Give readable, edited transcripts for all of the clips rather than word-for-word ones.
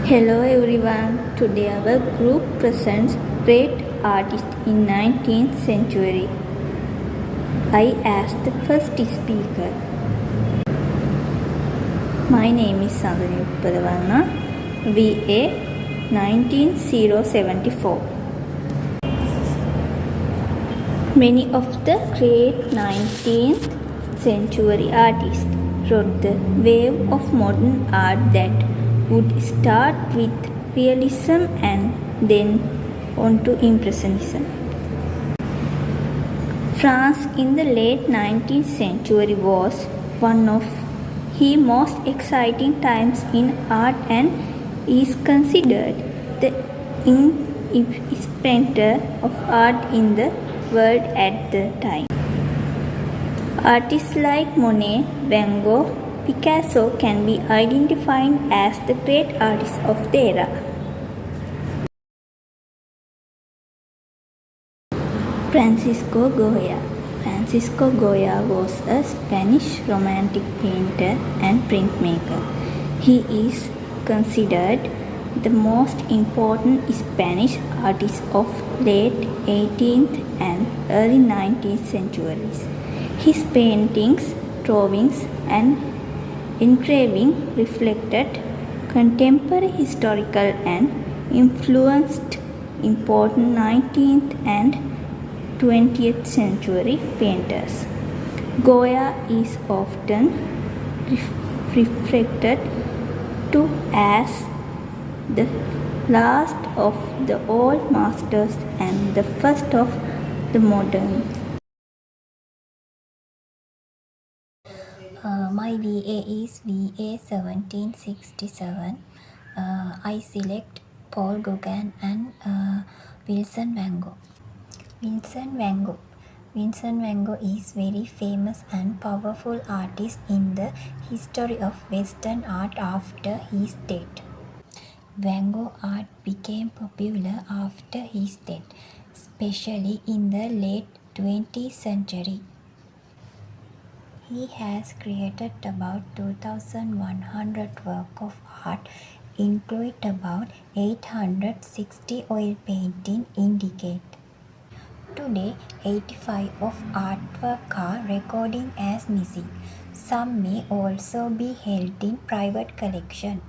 Hello everyone. Today our group presents great artists in 19th century. I asked the first speaker. My name is Sandhani Uppalavanna, VA 19074. Many of the great 19th century artists rode the wave of modern art that would start with realism and then on to impressionism. France in the late 19th century was one of the most exciting times in art and is considered the epicenter of art in the world at the time. Artists like Monet, Van Gogh, Picasso can be identified as the great artists of the era. Francisco Goya. Francisco Goya was a Spanish romantic painter and printmaker. He is considered the most important Spanish artist of late 18th and early 19th centuries. His paintings, drawings, and engraving reflected contemporary historical and influenced important 19th and 20th century painters. Goya is often referred to as the last of the old masters and the first of the modern. My VA is VA 1767. I select Paul Gauguin and Vincent van Gogh. Vincent van Gogh is very famous and powerful artist in the history of Western art after his death. Van Gogh art became popular after his death, especially in the late 20th century. He has created about 2,100 works of art, including about 860 oil paintings in decade. Today, 85 of artwork are recorded as missing. Some may also be held in private collection.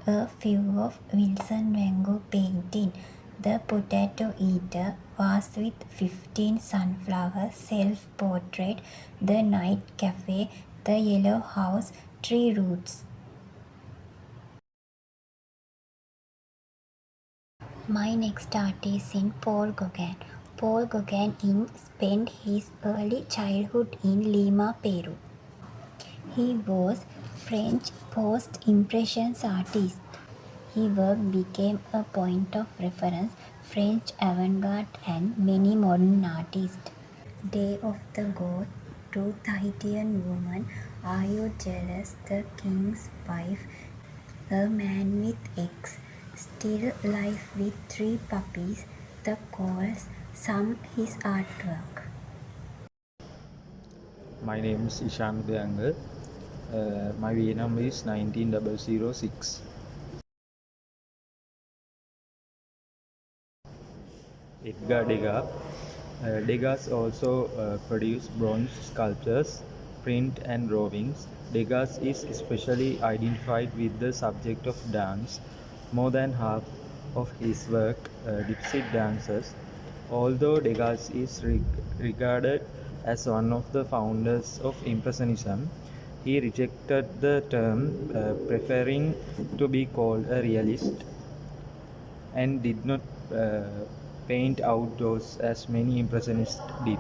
A few of Vincent van Gogh paintings, The Potato Eater, Vase with 15 Sunflowers, Self-Portrait, The Night Cafe, The Yellow House, Tree Roots. My next artist is Paul Gauguin. Paul Gauguin spent his early childhood in Lima, Peru. He was French post-impressionist artist. His work became a point of reference French avant-garde and many modern artists. Day of the God, to Tahitian woman, are you jealous? The king's wife, a man with eggs, still alive with 3 puppies, the calls, some his artwork. My name is Ishan Udayangal. My VA number is 19006. Edgar Degas. Degas also produced bronze sculptures, print and drawings. Degas is especially identified with the subject of dance. More than half of his work depicts dances. Although Degas is regarded as one of the founders of Impressionism, he rejected the term, preferring to be called a realist, and did not paint outdoors as many Impressionists did.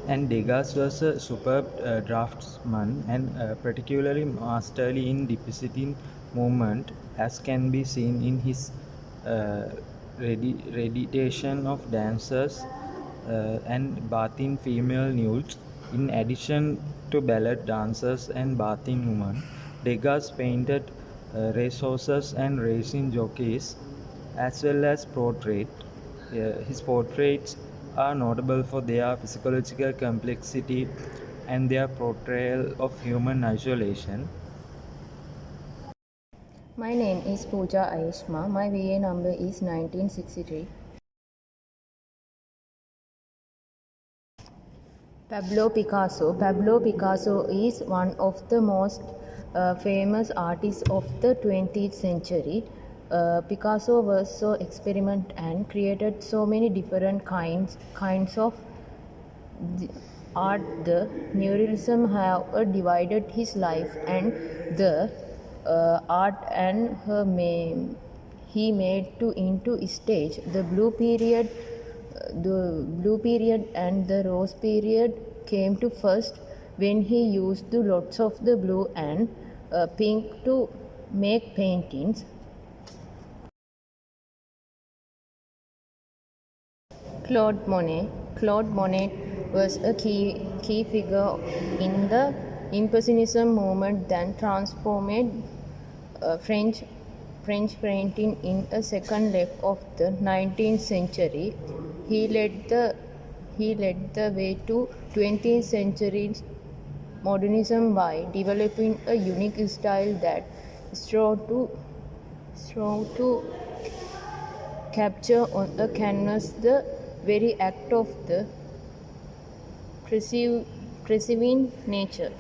And Degas was a superb draftsman and particularly masterly in depicting movement, as can be seen in his rendition of dancers and bathing female nudes. In addition to ballet dancers and bathing women, Degas painted racehorses and racing jockeys, as well as portrait. His portraits are notable for their psychological complexity and their portrayal of human isolation. My name is Pooja Ayeshma. My VA number is 1963. Pablo Picasso. Pablo Picasso is one of the most famous artists of the 20th century. Picasso was so experiment and created so many different kinds of art. The neorealism have divided his life and the art and he made to into stage. The blue period and the rose period came to first when he used the lots of the blue and pink to make paintings. Claude Monet. Claude Monet was a key figure in the Impressionism movement that transformed French painting in a second leg of the 19th century. He led the way to 20th century modernism by developing a unique style that strove to capture on a canvas the very act of the perceiving nature.